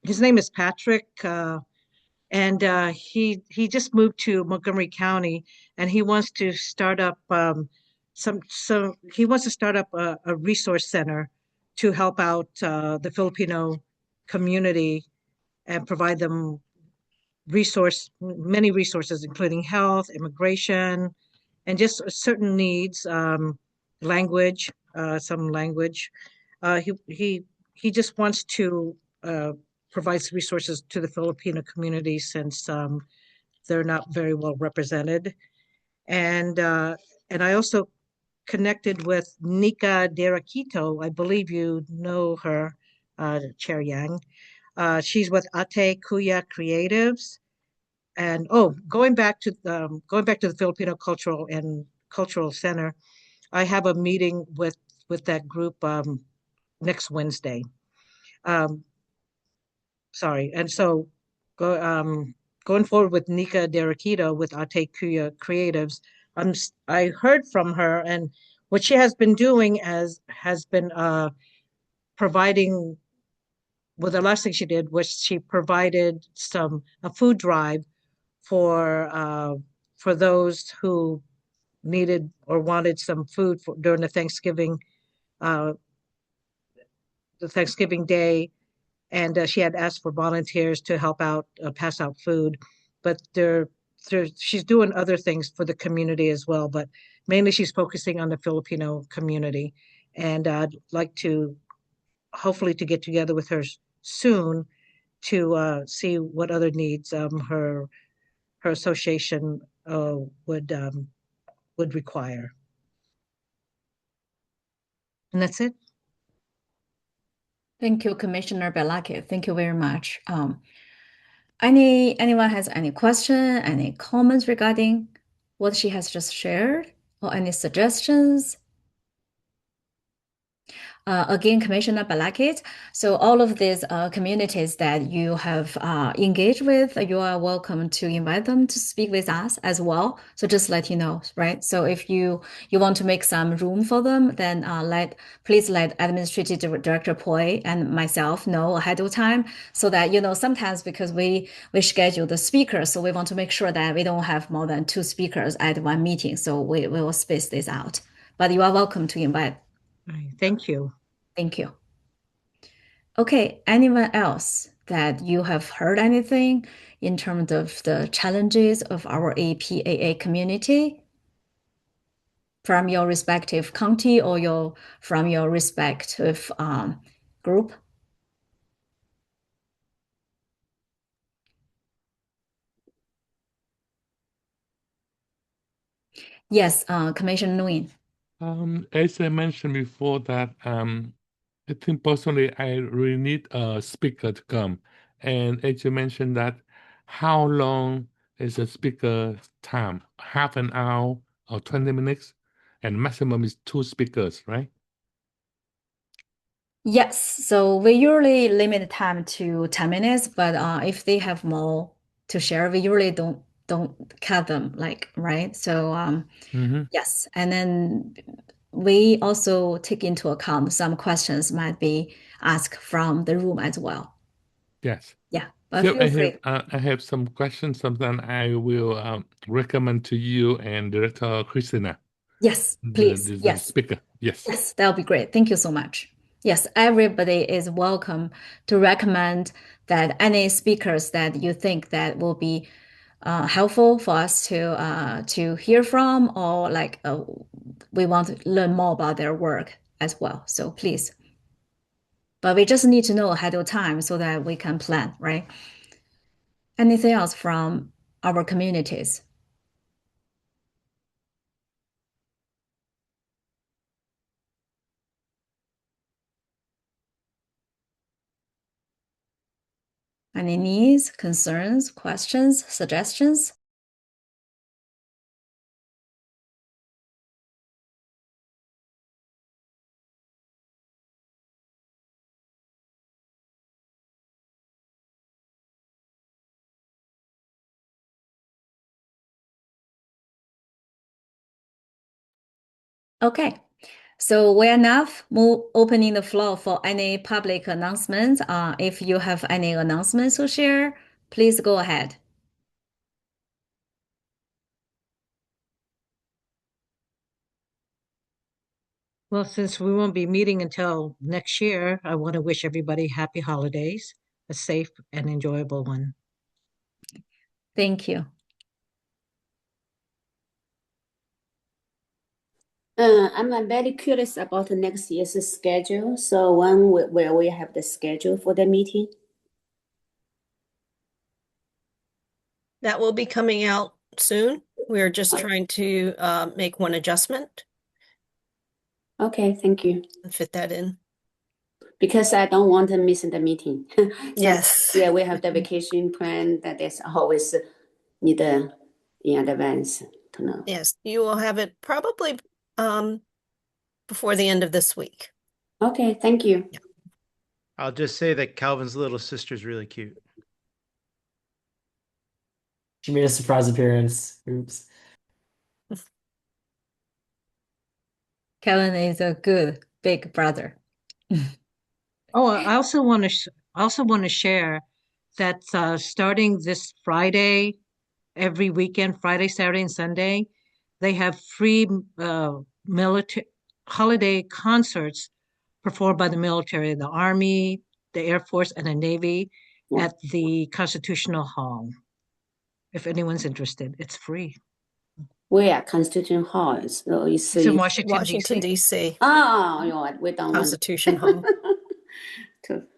his name is Patrick, and he just moved to Montgomery County, and he wants to start up he wants to start up a resource center to help out the Filipino community and provide them many resources, including health, immigration, and just certain needs, language, some language. He just wants to provide resources to the Filipino community since they're not very well represented. And I also connected with Nika Derakito. I believe you know her, Chair Yang. She's with Ate Kuya Creatives. And going back to the Filipino Cultural Center, I have a meeting with that group next Wednesday. Sorry, and so going forward with Nika Derakito with Ate Kuya Creatives, I heard from her, and what she has been doing has been providing. Well, the last thing she did was she provided a food drive for those who needed or wanted some food during the Thanksgiving Day, and she had asked for volunteers to help out pass out food. But she's doing other things for the community as well, but mainly she's focusing on the Filipino community. And I'd like to hopefully to get together with her soon to see what other needs her association would require. And that's it. Thank you, Commissioner Belaki. Thank you very much. Anyone has any question, any comments regarding what she has just shared, or any suggestions? Again, Commissioner Balakit, so all of these communities that you have engaged with, you are welcome to invite them to speak with us as well. So just let you know, right? So if you want to make some room for them, then please let Administrative Director Poi and myself know ahead of time, so that sometimes because we schedule the speakers, so we want to make sure that we don't have more than 2 speakers at one meeting. So we will space this out. But you are welcome to invite. Thank you. Thank you. Okay, anyone else that you have heard anything in terms of the challenges of our APAA community from your respective county or from your respective group? Yes, Commissioner Nguyen. As I mentioned before that I think personally I really need a speaker to come. And as you mentioned that, how long is a speaker time? Half an hour or 20 minutes? And maximum is 2 speakers, right? Yes, so we usually limit time to 10 minutes, but if they have more to share, we usually don't cut them, right? So yes, and then we also take into account some questions might be asked from the room as well. Yes. Yeah, but So feel free. I have some questions. Something I will recommend to you and Director Christina. Yes, please. The Yes. speaker. Yes. Yes, that'll be great. Thank you so much. Yes, everybody is welcome to recommend that any speakers that you think that will be helpful for us to hear from, or we want to learn more about their work as well. So please. But we just need to know ahead of time so that we can plan, right? Anything else from our communities? Any needs, concerns, questions, suggestions? Okay, so we are now opening the floor for any public announcements. If you have any announcements to share, please go ahead. Well, since we won't be meeting until next year, I want to wish everybody happy holidays, a safe and enjoyable one. Thank you. I'm very curious about the next year's schedule. So when will we have the schedule for the meeting? That will be coming out soon. We're just trying to make one adjustment Okay, thank you. and fit that in. Because I don't want to miss the meeting. Yes. Yeah, we have the vacation plan that is always need in advance to know. Yes, you will have it probably before the end of this week. Okay, thank you. Yeah. I'll just say that Calvin's little sister is really cute. She made a surprise appearance. Oops. Kevin is a good big brother. Oh, I also want to share that starting this Friday, every weekend, Friday, Saturday, and Sunday, they have free military holiday concerts performed by the military, the Army, the Air Force, and the Navy at the Constitutional Hall. If anyone's interested, it's free. Where Constitution Hall? So It's in Washington, Washington, D.C. Oh, you know what? We don't Constitution Hall.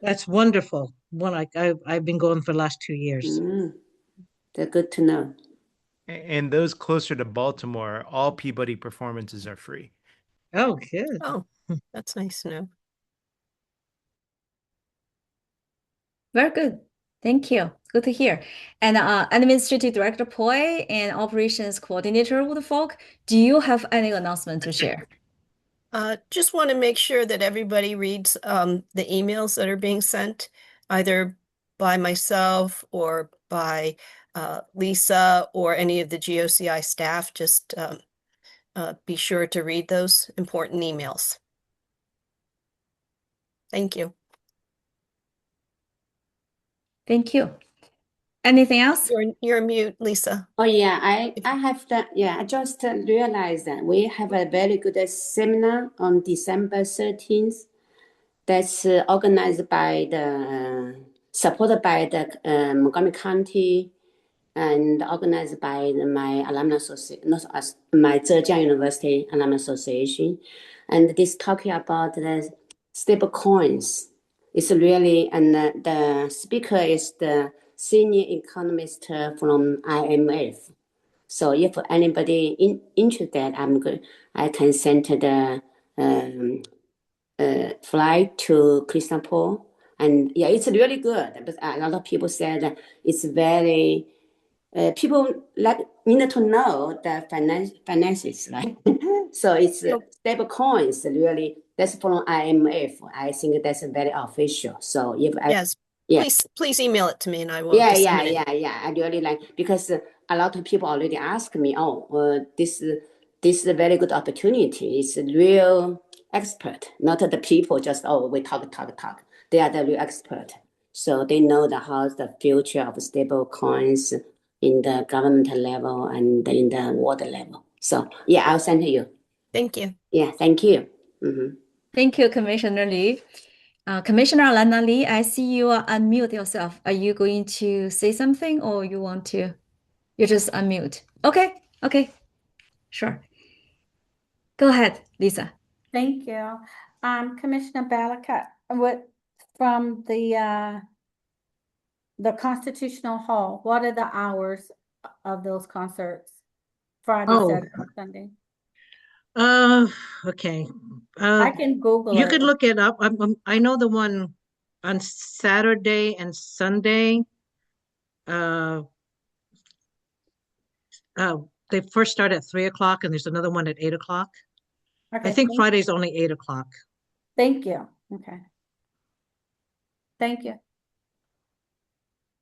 That's wonderful. I've been going for the last 2 years. They're good to know. And those closer to Baltimore, all Peabody performances are free. Oh, good. Oh, that's nice to know. Very good. Thank you. Good to hear. And Administrative Director Poi and Operations Coordinator Woodfolk, do you have any announcement to share? Just want to make sure that everybody reads the emails that are being sent, either by myself or by Lisa or any of the GOCI staff. Just be sure to read those important emails. Thank you. Thank you. Anything else? You're mute, Lisa. Oh yeah, I have that. Yeah, I just realized that we have a very good seminar on December 13th. That's organized by supported by the Montgomery County and organized by my alumni association, not us, my Zhejiang University Alumni Association. And this talking about the stable coins. It's really, and the speaker is the senior economist from IMF. So if anybody interested, I can send the flight to Singapore. And yeah, it's really good. But a lot of people said it's very, people need to know the finances, right? So it's stable coins, really, that's from IMF. I think that's very official. So if yes, yeah. Please email it to me and I will Yeah. I really like, because a lot of people already ask me, this is a very good opportunity. It's a real expert, not the people just, we talk. They are the real expert. So they know how's the future of stable coins in the government level and in the world level. So yeah, I'll send to you. Thank you. Yeah, thank you. Thank you, Commissioner Lee. Commissioner Alana Lee, I see you unmute yourself. Are you going to say something or you just unmute? Okay, sure. Go ahead, Lisa. Thank you. Commissioner Balakat, from the Constitutional Hall, what are the hours of those concerts? Friday, Saturday, Sunday? Okay. I can Google You it. could look it up. I know the one on Saturday and Sunday. They first start at 3:00 and there's another one at 8:00. Okay, I think Friday's only 8:00. Thank you. Okay. Thank you.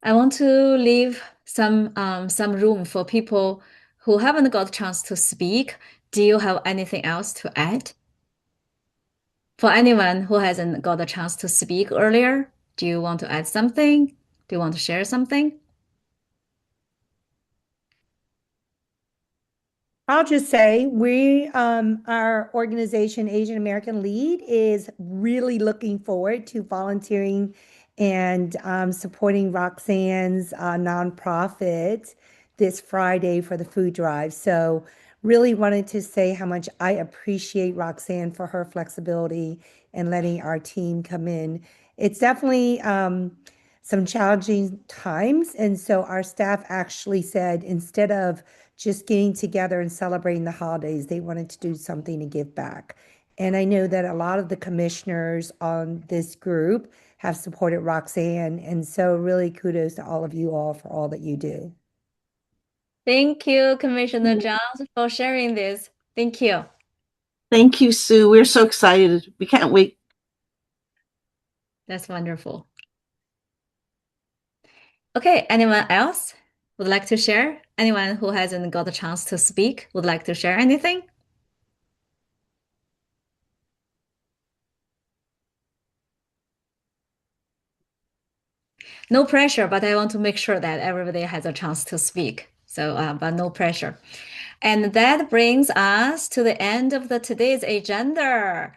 I want to leave some room for people who haven't got a chance to speak. Do you have anything else to add? For anyone who hasn't got a chance to speak earlier, do you want to add something? Do you want to share something? I'll just say our organization, Asian American Lead, is really looking forward to volunteering and supporting Roxanne's nonprofit this Friday for the food drive. So really wanted to say how much I appreciate Roxanne for her flexibility and letting our team come in. It's definitely some challenging times. And so our staff actually said, instead of just getting together and celebrating the holidays, they wanted to do something to give back. And I know that a lot of the commissioners on this group have supported Roxanne. And so really kudos to all of you all for all that you do. Thank you, Commissioner Jones, for sharing this. Thank you. Thank you, Sue. We're so excited. We can't wait. That's wonderful. Okay, anyone else would like to share? Anyone who hasn't got a chance to speak would like to share anything? No pressure, but I want to make sure that everybody has a chance to speak. So, but no pressure. And that brings us to the end of today's agenda.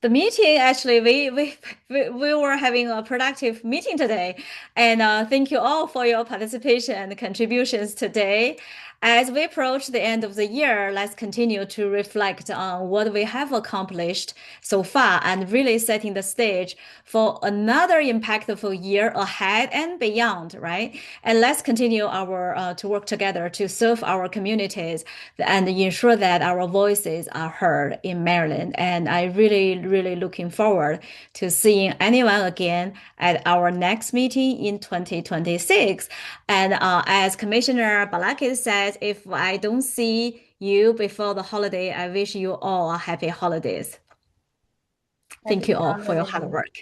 The meeting, actually, we were having a productive meeting today, and thank you all for your participation and contributions today. As we approach the end of the year, let's continue to reflect on what we have accomplished so far and really setting the stage for another impactful year ahead and beyond, right? And let's continue our to work together to serve our communities and ensure that our voices are heard in Maryland. And I really looking forward to seeing anyone again at our next meeting in 2026. And as Commissioner Balakis says, if I don't see you before the holiday, I wish you all a happy holidays. Thank you all for your hard work.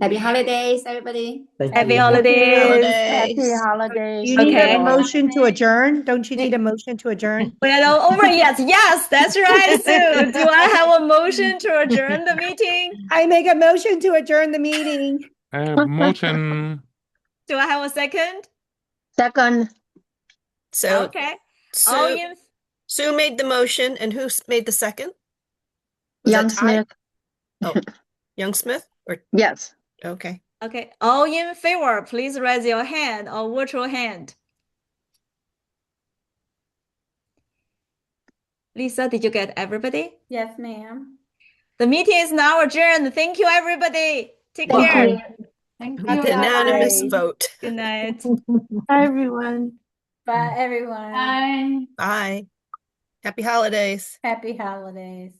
Happy holidays, everybody. Happy holidays. Happy holidays. You need Okay. a motion to adjourn? Don't you need a motion to adjourn? We're not over yet. Yes, that's right, Sue. Do I have a motion to adjourn the meeting? I make a motion to adjourn the meeting. Motion. Do I have a second? Second. So Okay. All Sue, in, Sue made the motion, and who made the second? Was Young that Ty? Smith. Oh, Young Smith? Or Yes. okay. okay. All in favor, please raise your hand or virtual hand. Lisa, did you get everybody? Yes, ma'am. The meeting is now adjourned. Thank you, everybody. Take Thank care. you. Thank you. Unanimous Bye. vote. Good night. Hi, everyone. Bye, everyone. Bye. Bye. Happy holidays. Happy holidays.